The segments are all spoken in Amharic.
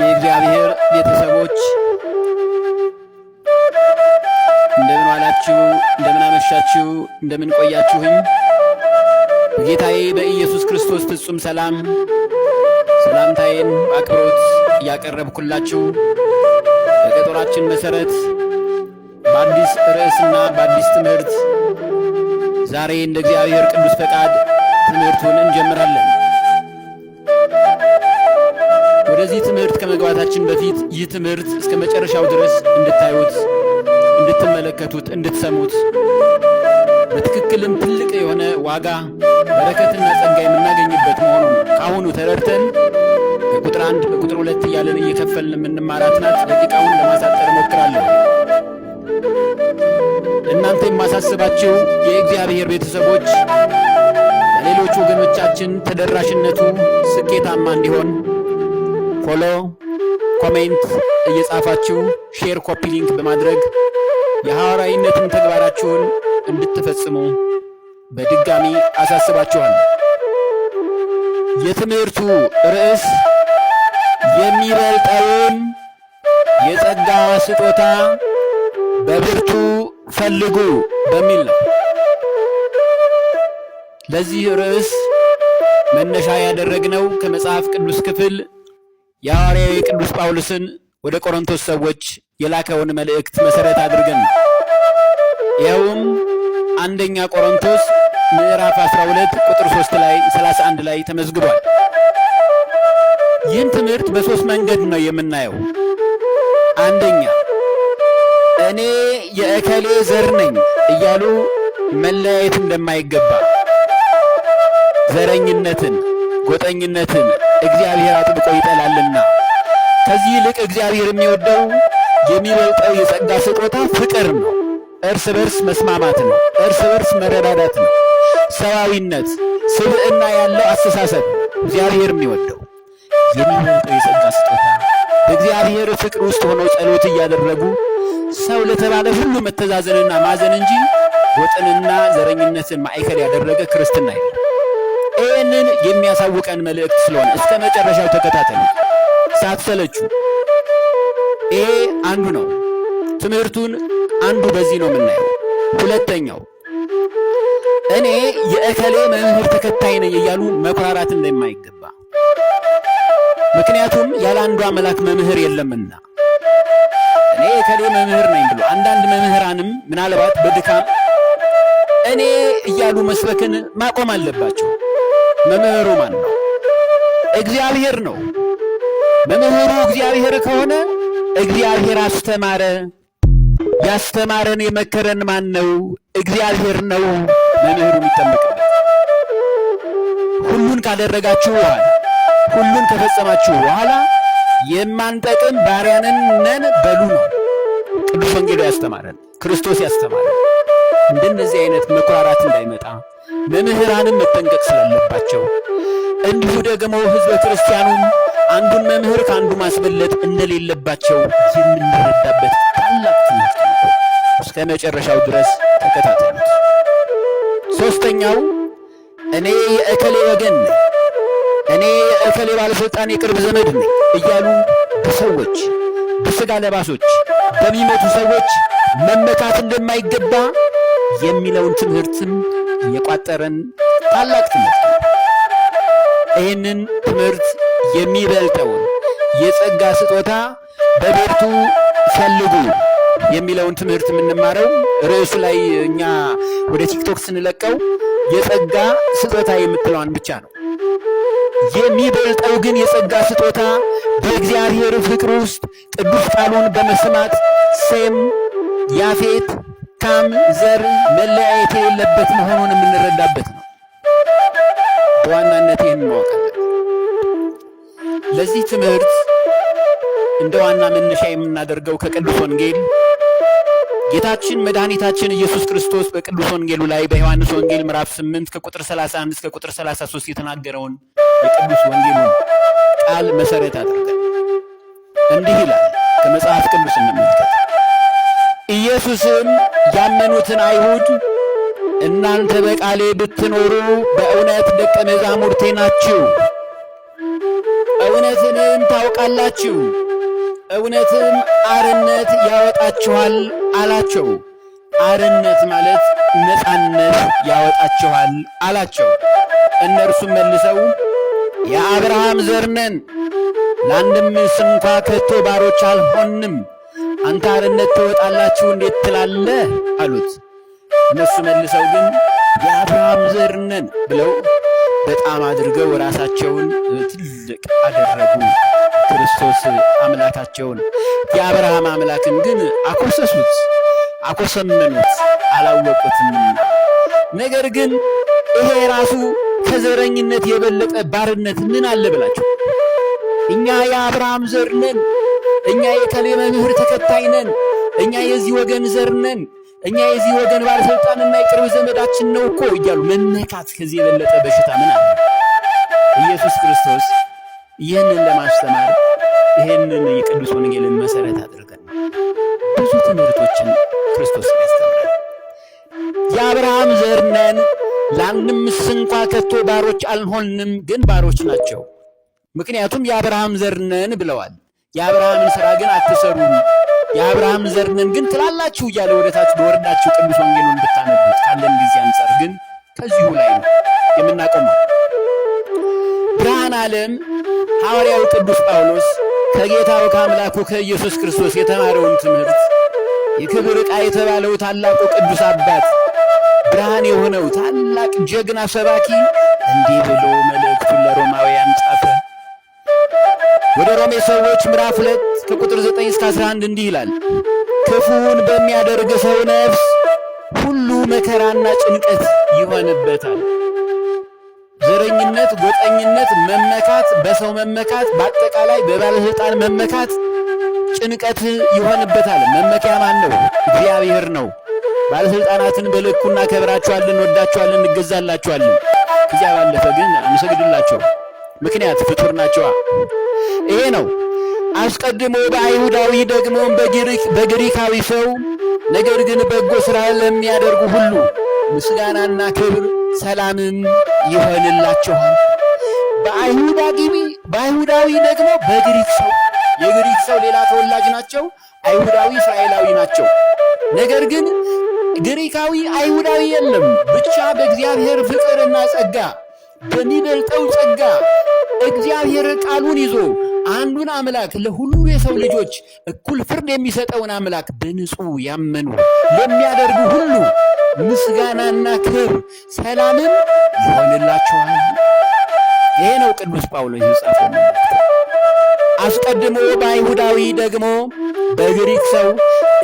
የእግዚአብሔር ቤተሰቦች እንደምን ዋላችሁ፣ እንደምን አመሻችሁ፣ እንደምን ቆያችሁኝ? በጌታዬ በኢየሱስ ክርስቶስ ፍጹም ሰላምታዬን በአክብሮት እያቀረብኩላችሁ በቀጠሯችን መሰረት በአዲስ ርዕስና በአዲስ ትምህርት ዛሬ እንደ እግዚአብሔር ቅዱስ ፈቃድ ትምህርቱን እንጀምራለን። ወደዚህ ትምህርት ከመግባታችን በፊት ይህ ትምህርት እስከ መጨረሻው ድረስ እንድታዩት፣ እንድትመለከቱት፣ እንድትሰሙት በትክክልም ትልቅ የሆነ ዋጋ በረከትና ጸጋ የምናገኝበት መሆኑን ከአሁኑ ተረድተን በቁጥር 1 በቁጥር 2 እያለን እየከፈልን የምንማራት ናት። ደቂቃውን ለማሳጠር እሞክራለሁ። እናንተ የማሳስባችሁ የእግዚአብሔር ቤተሰቦች ለሌሎች ወገኖቻችን ተደራሽነቱ ስኬታማ እንዲሆን ፎሎ፣ ኮሜንት እየጻፋችሁ ሼር፣ ኮፒ ሊንክ በማድረግ የሐዋርያዊነትን ተግባራችሁን እንድትፈጽሙ በድጋሚ አሳስባችኋለሁ። የትምህርቱ ርዕስ የሚበልጠውን የጸጋ ስጦታ በብርቱ ፈልጉ በሚል ነው። ለዚህ ርዕስ መነሻ ያደረግነው ከመጽሐፍ ቅዱስ ክፍል የሐዋርያው ቅዱስ ጳውሎስን ወደ ቆሮንቶስ ሰዎች የላከውን መልእክት መሰረት አድርገን ነው። ይኸውም አንደኛ ቆሮንቶስ ምዕራፍ 12 ቁጥር 31 ላይ ተመዝግቧል። ይህን ትምህርት በሶስት መንገድ ነው የምናየው። አንደኛ እኔ የእከሌ ዘር ነኝ እያሉ መለያየት እንደማይገባ፣ ዘረኝነትን፣ ጎጠኝነትን እግዚአብሔር አጥብቆ ይጠላልና ከዚህ ይልቅ እግዚአብሔር የሚወደው የሚበልጠው የጸጋ ስጦታ ፍቅር ነው። እርስ በርስ መስማማት ነው። እርስ በርስ መረዳዳት ነው። ሰዋዊነት፣ ስብዕና ያለው አስተሳሰብ እግዚአብሔር የሚወደው የሚበልጠው የጸጋ ስጦታ በእግዚአብሔር ፍቅር ውስጥ ሆነው ጸሎት እያደረጉ ሰው ለተባለ ሁሉ መተዛዘንና ማዘን እንጂ ጎጥንና ዘረኝነትን ማዕከል ያደረገ ክርስትና አይደለም። ይህንን የሚያሳውቀን መልእክት ስለሆነ እስከ መጨረሻው ተከታተሉ ሳትሰለቹ። ይሄ አንዱ ነው። ትምህርቱን አንዱ በዚህ ነው የምናየው። ሁለተኛው እኔ የእከሌ መምህር ተከታይ ነኝ እያሉ መኩራራት እንደማይገባ፣ ምክንያቱም ያለ አንዱ አምላክ መምህር የለምና። እኔ የእከሌ መምህር ነኝ ብሎ አንዳንድ መምህራንም ምናልባት በድካም እኔ እያሉ መስበክን ማቆም አለባቸው። መምህሩ ማን ነው? እግዚአብሔር ነው። መምህሩ እግዚአብሔር ከሆነ እግዚአብሔር አስተማረ። ያስተማረን የመከረን ማን ነው? እግዚአብሔር ነው። መምህሩ የሚጠመቅበት ሁሉን ካደረጋችሁ በኋላ ሁሉን ከፈጸማችሁ በኋላ የማንጠቅም ባሪያንን ነን በሉ ነው ቅዱስ ወንጌሉ ያስተማረን፣ ክርስቶስ ያስተማረን። እንደነዚህ አይነት መኩራራት እንዳይመጣ መምህራንም መጠንቀቅ ስላለባቸው፣ እንዲሁ ደግሞ ሕዝበ ክርስቲያኑም አንዱን መምህር ከአንዱ ማስበለጥ እንደሌለባቸው የምንረዳበት ታላቅ ትምህርት ነው። እስከ መጨረሻው ድረስ ተከታተሉት። ሶስተኛው እኔ የእከሌ ወገን ነኝ፣ እኔ የእከሌ ባለስልጣን የቅርብ ዘመድ ነኝ እያሉ በሰዎች በሥጋ ለባሶች በሚመቱ ሰዎች መመካት እንደማይገባ የሚለውን ትምህርትም የቋጠረን ታላቅ ትምህርት ነው። ይህንን ትምህርት የሚበልጠውን የጸጋ ስጦታ በብርቱ ፈልጉ የሚለውን ትምህርት የምንማረው ርዕሱ ላይ እኛ ወደ ቲክቶክ ስንለቀው የጸጋ ስጦታ የምትለዋን ብቻ ነው። የሚበልጠው ግን የጸጋ ስጦታ በእግዚአብሔር ፍቅር ውስጥ ቅዱስ ቃሉን በመስማት ሴም፣ ያፌት፣ ካም፣ ዘር መለያየት የሌለበት መሆኑን የምንረዳበት ነው። በዋናነት ይህን ማወቅ አለብን። ለዚህ ትምህርት እንደ ዋና መነሻ የምናደርገው ከቅዱስ ወንጌል ጌታችን መድኃኒታችን ኢየሱስ ክርስቶስ በቅዱስ ወንጌሉ ላይ በዮሐንስ ወንጌል ምዕራፍ 8 ከቁጥር 31 እስከ ቁጥር 33 የተናገረውን የቅዱስ ወንጌሉን ቃል መሰረት አድርገን እንዲህ ይላል። ከመጽሐፍ ቅዱስ እንመልከት። ኢየሱስም ያመኑትን አይሁድ እናንተ በቃሌ ብትኖሩ በእውነት ደቀ መዛሙርቴ ናችሁ፣ እውነትንም ታውቃላችሁ ታውቃላችሁ፣ እውነትም አርነት ያወጣችኋል አላቸው። አርነት ማለት ነፃነት ያወጣችኋል አላቸው። እነርሱም መልሰው የአብርሃም ዘር ነን፣ ለአንድም ስንኳ ከቶ ባሮች አልሆንም፣ አንተ አርነት ትወጣላችሁ እንዴት ትላለህ አሉት። እነሱ መልሰው ግን የአብርሃም ዘር ነን ብለው በጣም አድርገው ራሳቸውን ትልቅ አደረጉ። ክርስቶስ አምላካቸውን የአብርሃም አምላክን ግን አኮሰሱት፣ አኮሰመኑት፣ አላወቁትም። ነገር ግን ይሄ ራሱ ከዘረኝነት የበለጠ ባርነት ምን አለ ብላችሁ? እኛ የአብርሃም ዘር ነን፣ እኛ የከሌ መምህር ተከታይ ነን፣ እኛ የዚህ ወገን ዘር ነን፣ እኛ የዚህ ወገን ባለስልጣንና የቅርብ ዘመዳችን ነው እኮ እያሉ መመካት ከዚህ የበለጠ በሽታ ምን አለ? ኢየሱስ ክርስቶስ ይህንን ለማስተማር ይህንን የቅዱስ ወንጌልን መሰረት አድርገን ብዙ ትምህርቶችን ክርስቶስ ያስተምራል። የአብርሃም ዘር ነን፣ ለአንድም ስንኳ ከቶ ባሮች አልሆንም፣ ግን ባሮች ናቸው። ምክንያቱም የአብርሃም ዘር ነን ብለዋል። የአብርሃምን ሥራ ግን አትሰሩም፣ የአብርሃም ዘር ነን ግን ትላላችሁ እያለ ወደታች በወረዳችሁ ቅዱስ ወንጌሉን ብታነቡት ካለን ጊዜ አንጻር ግን ከዚሁ ላይ ነው የምናቆመው። ብርሃነ ዓለም ሐዋርያው ቅዱስ ጳውሎስ ከጌታው ከአምላኩ ከኢየሱስ ክርስቶስ የተማረውን ትምህርት የክብር ዕቃ የተባለው ታላቁ ቅዱስ አባት ብርሃን የሆነው ታላቅ ጀግና ሰባኪ እንዲህ ብሎ መልእክቱን ለሮማውያን ጻፈ። ወደ ሮሜ ሰዎች ምዕራፍ 2 ከቁጥር 9 እስከ 11 እንዲህ ይላል። ክፉን በሚያደርግ ሰው ነፍስ ሁሉ መከራና ጭንቀት ይሆንበታል። ዘረኝነት፣ ጎጠኝነት፣ መመካት፣ በሰው መመካት፣ በአጠቃላይ በባለስልጣን መመካት ጭንቀት ይሆንበታል። መመኪያ ማን ነው? እግዚአብሔር ነው። ባለስልጣናትን በልኩ እናከብራቸዋለን፣ እንወዳቸዋለን፣ እንገዛላቸዋለን። ከዚያ ባለፈ ግን አንሰግድላቸው፣ ምክንያት ፍጡር ናቸዋ። ይሄ ነው። አስቀድሞ በአይሁዳዊ ደግሞ በግሪካዊ ሰው ነገር ግን በጎ ሥራ ለሚያደርጉ ሁሉ ምስጋናና ክብር ሰላምም ይሆንላችኋል። በአይሁዳዊ ደግሞ በግሪክ ሰው፣ የግሪክ ሰው ሌላ ተወላጅ ናቸው፣ አይሁዳዊ እስራኤላዊ ናቸው። ነገር ግን ግሪካዊ አይሁዳዊ የለም፣ ብቻ በእግዚአብሔር ፍቅርና ጸጋ በሚበልጠው ጸጋ እግዚአብሔር ቃሉን ይዞ አንዱን አምላክ ለሁሉ የሰው ልጆች እኩል ፍርድ የሚሰጠውን አምላክ በንጹህ ያመኑ ለሚያደርጉ ሁሉ ምስጋናና ክብር ሰላምም ይሆንላቸዋል። ይሄ ነው ቅዱስ ጳውሎስ የጻፈው። አስቀድሞ በአይሁዳዊ ደግሞ በግሪክ ሰው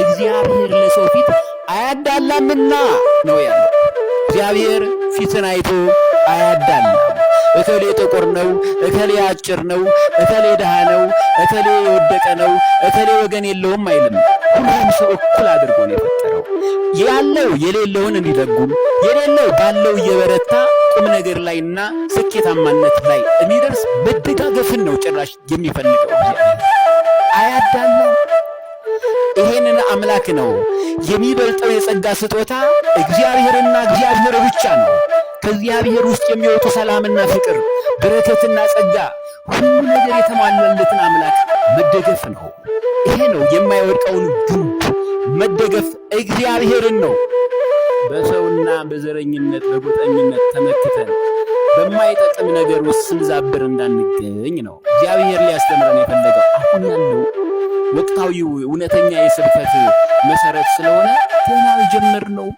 እግዚአብሔር ለሰው ፊት አያዳላምና ነው ያለው። እግዚአብሔር ፊትን አይቶ አያዳላም። እከሌ ጥቁር ነው፣ እከሌ አጭር ነው፣ እከሌ ድሃ ነው፣ እከሌ የወደቀ ነው፣ እከሌ ወገን የለውም አይልም። ሁሉም ሰው እኩል አድርጎ ነው የፈጠረው። ያለው የሌለውን እንዲደጉም፣ የሌለው ባለው እየበረታ ቁም ነገር ላይና ስኬታማነት ላይ የሚደርስ መደጋገፍን ነው ጭራሽ የሚፈልገው። እግዚአብሔር አያዳላም። ይሄንን አምላክ ነው የሚበልጠው የጸጋ ስጦታ እግዚአብሔርና እግዚአብሔር ብቻ ነው። ከእግዚአብሔር ውስጥ የሚወጡ ሰላምና ፍቅር፣ በረከትና ጸጋ፣ ሁሉ ነገር የተሟላለትን አምላክ መደገፍ ነው። ይሄ ነው የማይወድቀውን ግንብ መደገፍ እግዚአብሔርን ነው። በሰውና በዘረኝነት በጎጠኝነት ተመክተን በማይጠቅም ነገር ውስጥ ስንዛብር እንዳንገኝ ነው እግዚአብሔር ሊያስተምረን የፈለገው። አሁን ያለው ወቅታዊው እውነተኛ የስብከት መሰረት ስለሆነ ገና የጀመርነው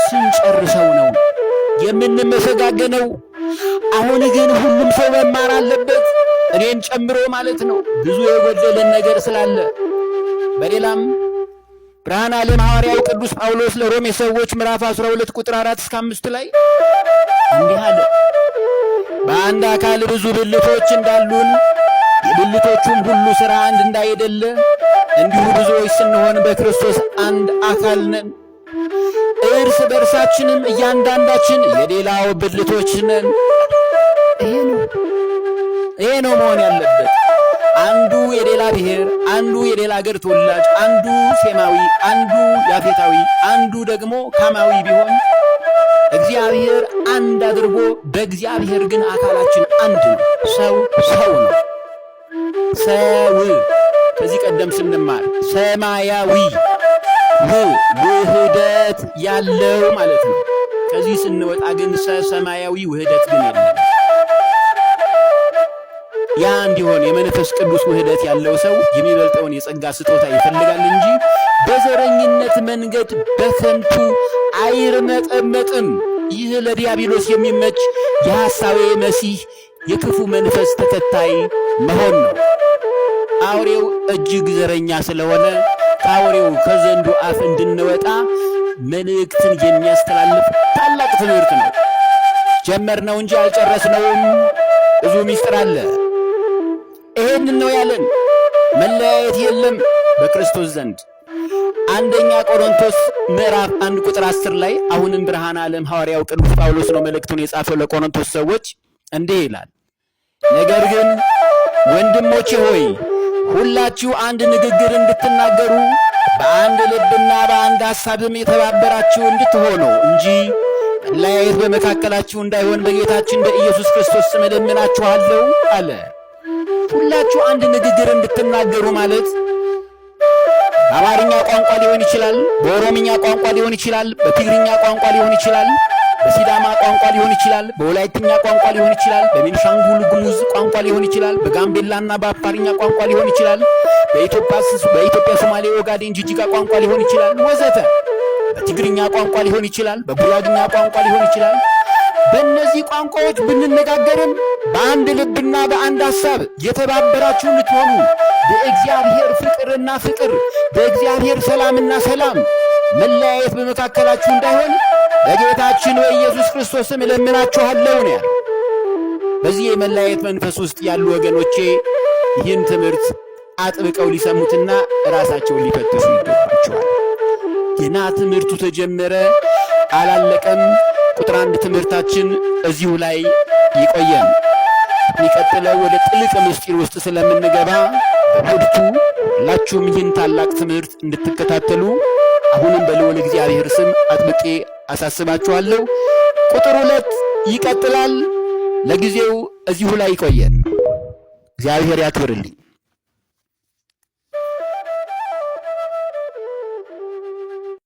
ስንጨርሰው ነው የምንመሰጋገነው። አሁን ግን ሁሉም ሰው መማር አለበት፣ እኔን ጨምሮ ማለት ነው። ብዙ የጎደለን ነገር ስላለ በሌላም ብርሃነ ዓለም ሐዋርያው ቅዱስ ጳውሎስ ለሮሜ ሰዎች ምዕራፍ 12 ቁጥር 4 እስከ 5 ላይ እንዲህ አለ። በአንድ አካል ብዙ ብልቶች እንዳሉን የብልቶቹም ሁሉ ሥራ አንድ እንዳይደለ እንዲሁ ብዙዎች ስንሆን በክርስቶስ አንድ አካል ነን፣ እርስ በርሳችንም እያንዳንዳችን የሌላው ብልቶች ነን። ይሄ ነው መሆን ያለበት። አንዱ የሌላ ብሔር፣ አንዱ የሌላ ሀገር ተወላጅ፣ አንዱ ሴማዊ፣ አንዱ ያፌታዊ፣ አንዱ ደግሞ ካማዊ ቢሆን እግዚአብሔር አንድ አድርጎ በእግዚአብሔር ግን አካላችን አንድ ነው። ሰው ነው። ሰው ከዚህ ቀደም ስንማር ሰማያዊ ውህደት ያለው ማለት ነው። ከዚህ ስንወጣ ግን ሰማያዊ ውህደት ግን የለም። ያ እንዲሆን የመንፈስ ቅዱስ ውህደት ያለው ሰው የሚበልጠውን የጸጋ ስጦታ ይፈልጋል እንጂ በዘረኝነት መንገድ በከንቱ አይርመጠመጥም። ይህ ለዲያብሎስ የሚመች የሐሳዌ መሲህ የክፉ መንፈስ ተከታይ መሆን ነው። አውሬው እጅግ ዘረኛ ስለሆነ ከአውሬው ከዘንዱ አፍ እንድንወጣ መልእክትን የሚያስተላልፍ ታላቅ ትምህርት ነው። ጀመርነው እንጂ አልጨረስነውም። ብዙ ምስጢር አለ። ይሄንን ነው ያለን። መለያየት የለም በክርስቶስ ዘንድ። አንደኛ ቆሮንቶስ ምዕራፍ 1 ቁጥር 10 ላይ አሁንም ብርሃነ ዓለም ሐዋርያው ቅዱስ ጳውሎስ ነው መልእክቱን የጻፈው ለቆሮንቶስ ሰዎች እንዲህ ይላል፣ ነገር ግን ወንድሞቼ ሆይ ሁላችሁ አንድ ንግግር እንድትናገሩ በአንድ ልብና በአንድ ሐሳብም የተባበራችሁ እንድትሆኑ እንጂ መለያየት በመካከላችሁ እንዳይሆን በጌታችን በኢየሱስ ክርስቶስ ስም እለምናችኋለሁ አለ። ሁላችሁ አንድ ንግግር እንድትናገሩ ማለት በአማርኛ ቋንቋ ሊሆን ይችላል፣ በኦሮምኛ ቋንቋ ሊሆን ይችላል፣ በትግርኛ ቋንቋ ሊሆን ይችላል፣ በሲዳማ ቋንቋ ሊሆን ይችላል፣ በወላይትኛ ቋንቋ ሊሆን ይችላል፣ በቤኒሻንጉል ጉሙዝ ቋንቋ ሊሆን ይችላል፣ በጋምቤላና በአፋርኛ ቋንቋ ሊሆን ይችላል፣ በኢትዮጵያ ሶማሌ፣ ኦጋዴን፣ ጅጅጋ ቋንቋ ሊሆን ይችላል ወዘተ። በትግርኛ ቋንቋ ሊሆን ይችላል፣ በጉራግኛ ቋንቋ ሊሆን ይችላል። በእነዚህ ቋንቋዎች ብንነጋገርም በአንድ ልብና በአንድ ሐሳብ የተባበራችሁ ልትሆኑ በእግዚአብሔር ፍቅርና ፍቅር፣ በእግዚአብሔር ሰላምና ሰላም መለያየት በመካከላችሁ እንዳይሆን በጌታችን በኢየሱስ ክርስቶስ ስም እለምናችኋለሁ ነው ያለው። በዚህ የመለያየት መንፈስ ውስጥ ያሉ ወገኖቼ ይህን ትምህርት አጥብቀው ሊሰሙትና ራሳቸውን ሊፈትሹ ይገባቸዋል። ገና ትምህርቱ ተጀመረ፣ አላለቀም። ቁጥር 1 ትምህርታችን እዚሁ ላይ ይቆየን። የሚቀጥለው ወደ ጥልቅ ምስጢር ውስጥ ስለምንገባ በብርቱ ሁላችሁም ይህን ታላቅ ትምህርት እንድትከታተሉ አሁንም በልዑል እግዚአብሔር ስም አጥብቄ አሳስባችኋለሁ። ቁጥር 2 ይቀጥላል። ለጊዜው እዚሁ ላይ ይቆየን። እግዚአብሔር ያክብርልኝ።